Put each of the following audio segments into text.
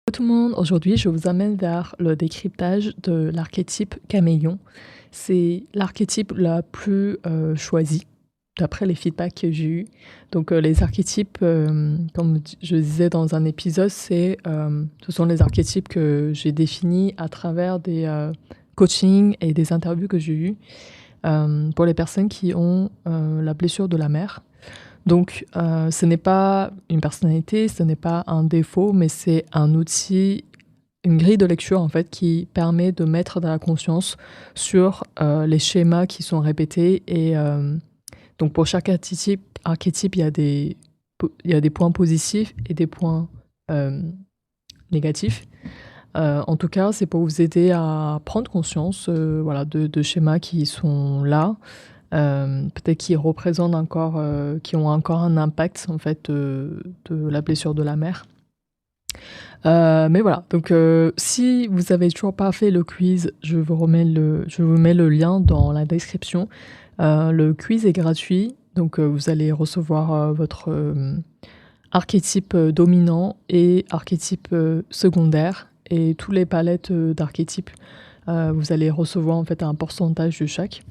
Bonjour tout le monde, aujourd'hui je vous amène vers le décryptage de l'archétype caméléon. C'est l'archétype la plus choisie, d'après les feedbacks que j'ai eus. Donc les archétypes, comme je disais dans un épisode, ce sont les archétypes que j'ai définis à travers des coachings et des interviews que j'ai eues pour les personnes qui ont la blessure de la mère. Donc, ce n'est pas une personnalité, ce n'est pas un défaut, mais c'est un outil, une grille de lecture en fait, qui permet de mettre de la conscience sur les schémas qui sont répétés. Et donc, pour chaque archétype, il y a des points positifs et des points négatifs. En tout cas, c'est pour vous aider à prendre conscience de schémas qui sont là. Peut-être qui représentent encore, qui ont encore un impact en fait de la blessure de la mère. Mais voilà, donc si vous avez toujours pas fait le quiz, je vous mets le lien dans la description. Le quiz est gratuit, donc vous allez recevoir votre archétype dominant et archétype secondaire et tous les palettes d'archétypes. Vous allez recevoir en fait un pourcentage de chaque.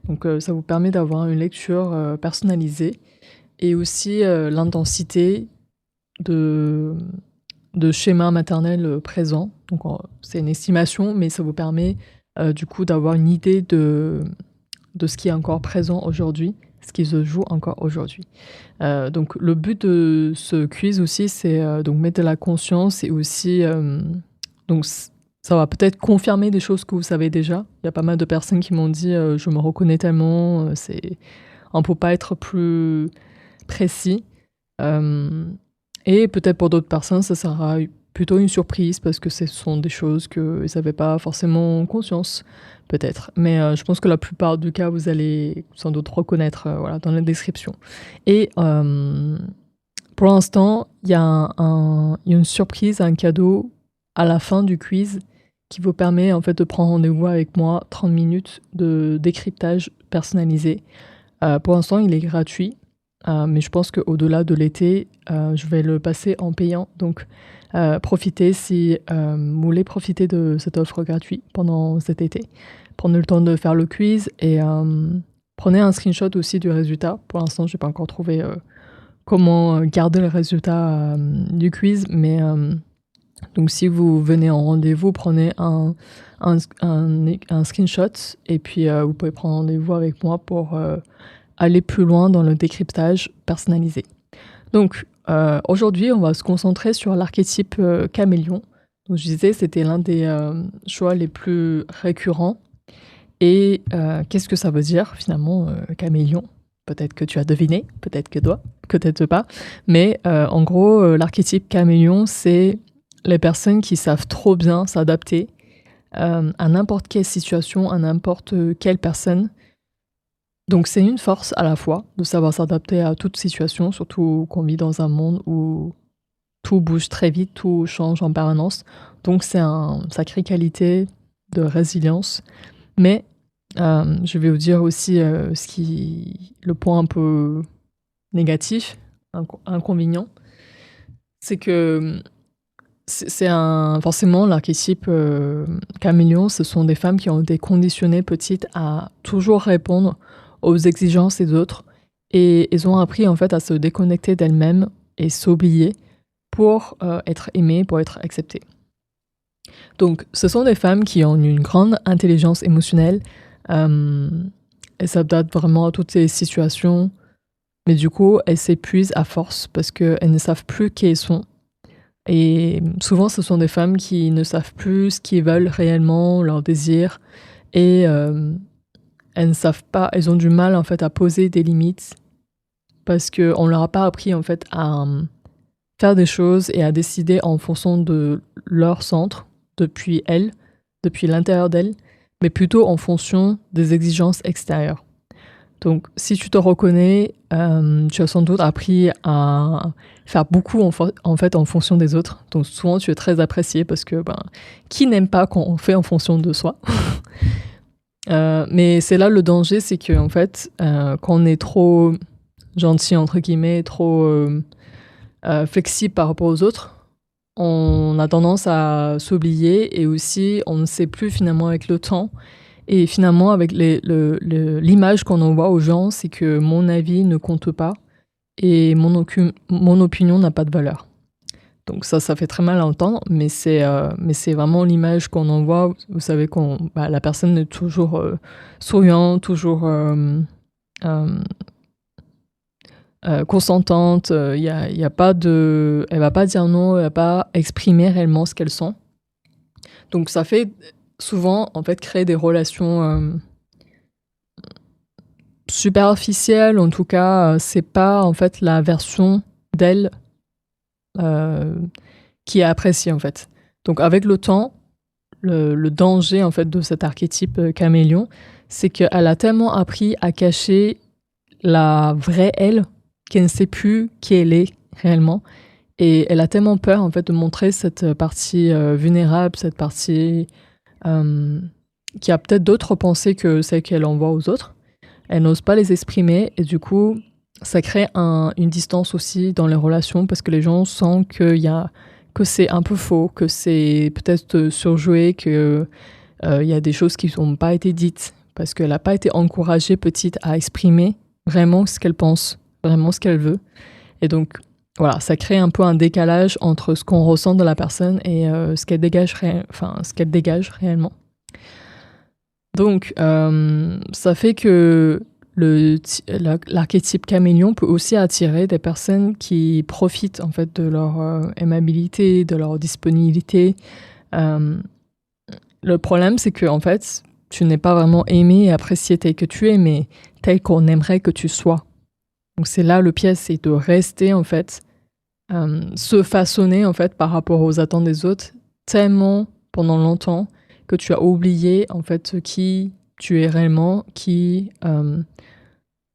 Donc ça vous permet d'avoir une lecture personnalisée et aussi l'intensité de schémas maternels présents. Donc c'est une estimation, mais ça vous permet du coup d'avoir une idée de ce qui est encore présent aujourd'hui, ce qui se joue encore aujourd'hui. Donc le but de ce quiz aussi, c'est donc mettre de la conscience et aussi donc ça va peut-être confirmer des choses que vous savez déjà. Il y a pas mal de personnes qui m'ont dit je me reconnais tellement, on ne peut pas être plus précis. Et peut-être pour d'autres personnes, ça sera plutôt une surprise parce que ce sont des choses qu'ils n'avaient pas forcément conscience, peut-être. Mais je pense que la plupart du cas, vous allez sans doute reconnaître dans la description. Et pour l'instant, il y a une surprise, un cadeau à la fin du quiz qui vous permet en fait de prendre rendez-vous avec moi, 30 minutes de décryptage personnalisé. Pour l'instant, il est gratuit, mais je pense qu'au-delà de l'été, je vais le passer en payant. Donc, profitez si vous voulez profiter de cette offre gratuite pendant cet été. Prenez le temps de faire le quiz et prenez un screenshot aussi du résultat. Pour l'instant, je n'ai pas encore trouvé comment garder le résultat du quiz, mais donc si vous venez en rendez-vous, prenez un screenshot et puis vous pouvez prendre rendez-vous avec moi pour aller plus loin dans le décryptage personnalisé. Donc aujourd'hui, on va se concentrer sur l'archétype caméléon. Donc je disais, c'était l'un des choix les plus récurrents. Et qu'est-ce que ça veut dire finalement, caméléon ? Peut-être que tu as deviné, peut-être pas. Mais en gros, l'archétype caméléon, c'est les personnes qui savent trop bien s'adapter à n'importe quelle situation, à n'importe quelle personne. Donc c'est une force à la fois de savoir s'adapter à toute situation, surtout qu'on vit dans un monde où tout bouge très vite, tout change en permanence. Donc c'est une sacrée qualité de résilience. Mais je vais vous dire aussi le point un peu négatif, inconvénient, c'est que forcément l'archétype caméléon, ce sont des femmes qui ont été conditionnées petites à toujours répondre aux exigences des autres et elles ont appris en fait à se déconnecter d'elles-mêmes et s'oublier pour être aimées, pour être acceptées. Donc ce sont des femmes qui ont une grande intelligence émotionnelle, elles s'adaptent vraiment à toutes ces situations, mais du coup elles s'épuisent à force parce qu'elles ne savent plus qui elles sont. Et souvent, ce sont des femmes qui ne savent plus ce qu'elles veulent réellement, leurs désirs, et elles ne savent pas, elles ont du mal en fait à poser des limites parce qu'on leur a pas appris en fait à faire des choses et à décider en fonction de leur centre, depuis l'intérieur d'elles, mais plutôt en fonction des exigences extérieures. Donc, si tu te reconnais, tu as sans doute appris à faire beaucoup en fait en fonction des autres. Donc, souvent, tu es très apprécié parce que qui n'aime pas quand on fait en fonction de soi? Mais c'est là le danger, c'est que en fait, quand on est trop gentil entre guillemets, trop flexible par rapport aux autres, on a tendance à s'oublier et aussi on ne sait plus finalement avec le temps et finalement avec l'image qu'on envoie aux gens, c'est que mon avis ne compte pas et mon opinion n'a pas de valeur. Donc ça fait très mal à entendre, mais c'est vraiment l'image qu'on envoie. Vous savez la personne est toujours souriante, toujours consentante. Y a pas de, elle va pas dire non, elle va pas exprimer réellement ce qu'elle sent. Donc ça fait souvent en fait créer des relations superficielles. En tout cas, c'est pas en fait la version d'elle qui est appréciée en fait. Donc avec le temps, le danger en fait de cet archétype caméléon, c'est qu'elle a tellement appris à cacher la vraie elle qu'elle ne sait plus qui elle est réellement. Et elle a tellement peur en fait de montrer cette partie vulnérable, cette partie qui a peut-être d'autres pensées que celles qu'elle envoie aux autres. Elle n'ose pas les exprimer et du coup, ça crée une distance aussi dans les relations parce que les gens sentent que c'est un peu faux, que c'est peut-être surjoué, que y a des choses qui n'ont pas été dites parce qu'elle n'a pas été encouragée petite à exprimer vraiment ce qu'elle pense, vraiment ce qu'elle veut. Et donc, voilà, ça crée un peu un décalage entre ce qu'on ressent de la personne et ce qu'elle dégage réellement. Donc, ça fait que l'archétype caméléon peut aussi attirer des personnes qui profitent en fait de leur aimabilité, de leur disponibilité. Le problème, c'est que en fait, tu n'es pas vraiment aimé et apprécié tel que tu es, mais tel qu'on aimerait que tu sois. Donc c'est là le piège, c'est de rester en fait, se façonner en fait par rapport aux attentes des autres tellement pendant longtemps que tu as oublié en fait qui tu es réellement,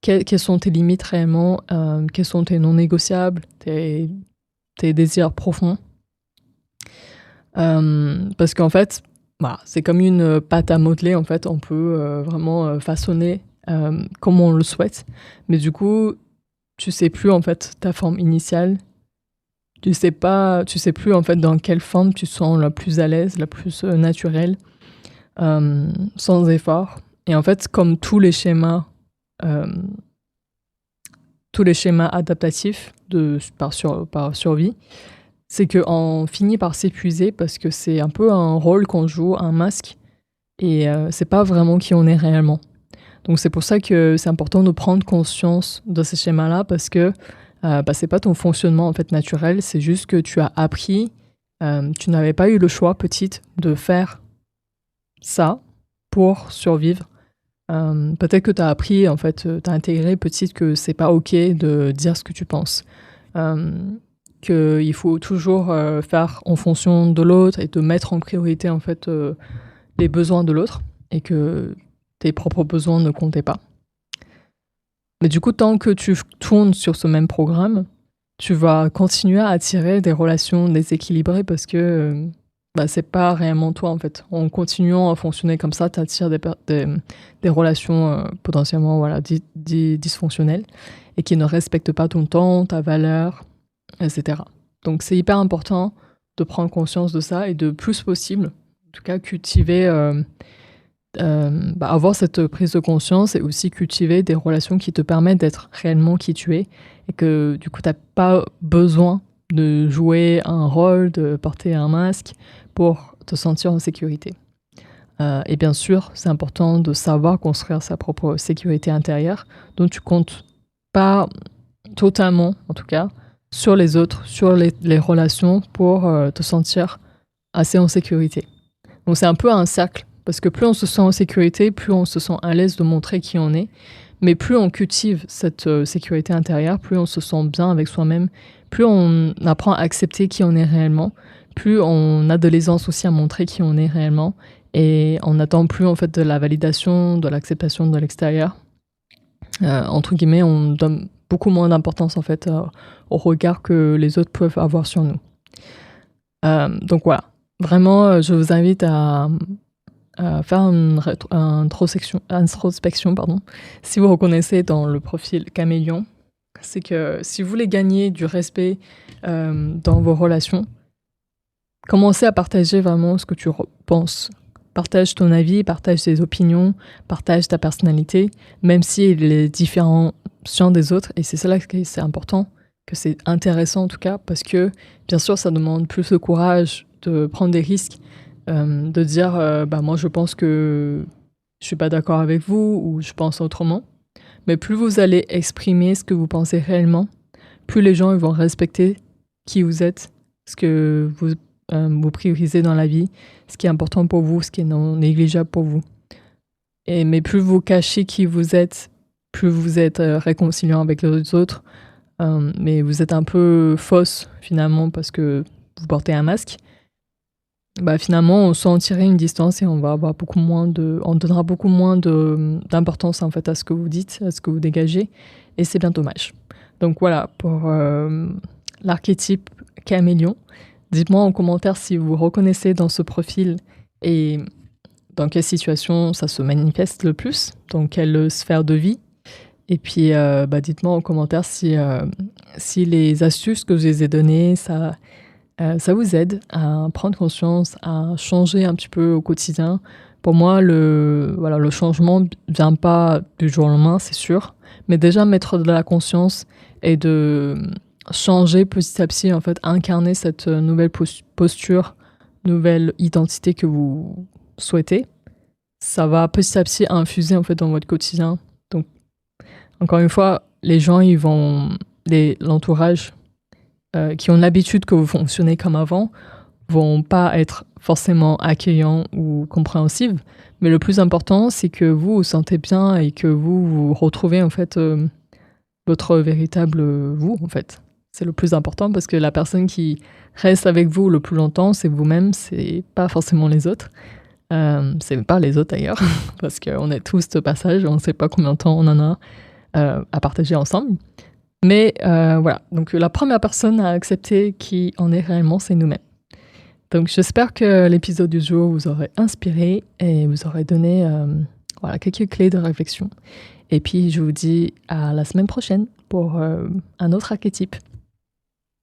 quelles sont tes limites réellement, quels sont tes non négociables, tes désirs profonds. Parce qu'en fait, voilà, c'est comme une pâte à modeler en fait, on peut vraiment façonner comme on le souhaite, mais du coup tu sais plus en fait ta forme initiale. Tu sais plus en fait dans quelle forme tu te sens la plus à l'aise, la plus naturelle, sans effort. Et en fait, comme tous les schémas adaptatifs par survie, c'est qu'on finit par s'épuiser parce que c'est un peu un rôle qu'on joue, un masque, et c'est pas vraiment qui on est réellement. Donc c'est pour ça que c'est important de prendre conscience de ces schémas-là parce que c'est pas ton fonctionnement en fait naturel, c'est juste que tu as appris, tu n'avais pas eu le choix petite de faire ça pour survivre. Peut-être que tu as appris, en fait, tu as intégré petite que c'est pas ok de dire ce que tu penses. Qu'il faut toujours faire en fonction de l'autre et de mettre en priorité en fait les besoins de l'autre et que tes propres besoins ne comptaient pas. Mais du coup, tant que tu tournes sur ce même programme, tu vas continuer à attirer des relations déséquilibrées parce que c'est pas réellement toi en fait. En continuant à fonctionner comme ça, tu attires des relations potentiellement dysfonctionnelles et qui ne respectent pas ton temps, ta valeur, etc. Donc c'est hyper important de prendre conscience de ça et de plus possible, en tout cas cultiver, avoir cette prise de conscience et aussi cultiver des relations qui te permettent d'être réellement qui tu es et que du coup t'as pas besoin de jouer un rôle, de porter un masque pour te sentir en sécurité. Et bien sûr, c'est important de savoir construire sa propre sécurité intérieure, dont tu comptes pas totalement, en tout cas, sur les autres, sur les relations pour te sentir assez en sécurité. Donc c'est un peu un cercle, parce que plus on se sent en sécurité, plus on se sent à l'aise de montrer qui on est, mais plus on cultive cette sécurité intérieure, plus on se sent bien avec soi-même, plus on apprend à accepter qui on est réellement, plus on a de l'aisance aussi à montrer qui on est réellement, et on n'attend plus en fait de la validation, de l'acceptation de l'extérieur. Entre guillemets, on donne beaucoup moins d'importance en fait au regard que les autres peuvent avoir sur nous. Donc voilà, vraiment, je vous invite à faire une introspection, si vous reconnaissez dans le profil caméléon. C'est que si vous voulez gagner du respect dans vos relations, commencer à partager vraiment ce que tu penses. Partage ton avis, partage tes opinions, partage ta personnalité, même si il est différent des autres. Et c'est cela que c'est important, que c'est intéressant en tout cas, parce que bien sûr, ça demande plus de courage de prendre des risques, de dire moi je pense que je suis pas d'accord avec vous ou je pense autrement. Mais plus vous allez exprimer ce que vous pensez réellement, plus les gens ils vont respecter qui vous êtes, ce que vous priorisez dans la vie, ce qui est important pour vous, ce qui est non négligeable pour vous. Mais plus vous cachez qui vous êtes, plus vous êtes réconciliant avec les autres, mais vous êtes un peu fausse finalement parce que vous portez un masque. Finalement, on s'en tirer une distance et on va avoir on donnera beaucoup moins d'importance en fait à ce que vous dites, à ce que vous dégagez, et c'est bien dommage. Donc voilà pour l'archétype caméléon. Dites-moi en commentaire si vous reconnaissez dans ce profil et dans quelle situation ça se manifeste le plus, dans quelle sphère de vie. Et puis dites-moi en commentaire si les astuces que je vous ai données, ça vous aide à prendre conscience, à changer un petit peu au quotidien. Pour moi, le changement ne vient pas du jour au lendemain, c'est sûr. Mais déjà, mettre de la conscience et de changer petit à petit, en fait, incarner cette nouvelle posture, nouvelle identité que vous souhaitez, ça va petit à petit infuser, en fait, dans votre quotidien. Donc, encore une fois, les gens, l'entourage, qui ont l'habitude que vous fonctionnez comme avant, vont pas être forcément accueillants ou compréhensifs. Mais le plus important, c'est que vous vous sentez bien et que vous retrouvez en fait votre véritable vous, en fait. C'est le plus important parce que la personne qui reste avec vous le plus longtemps, c'est vous-même, c'est pas forcément les autres. C'est pas les autres d'ailleurs, parce qu'on est tous de passage, on ne sait pas combien de temps on en a à partager ensemble. Mais voilà, donc la première personne à accepter qui en est réellement, c'est nous-mêmes. Donc j'espère que l'épisode du jour vous aurait inspiré et vous aurait donné quelques clés de réflexion. Et puis je vous dis à la semaine prochaine pour un autre archétype.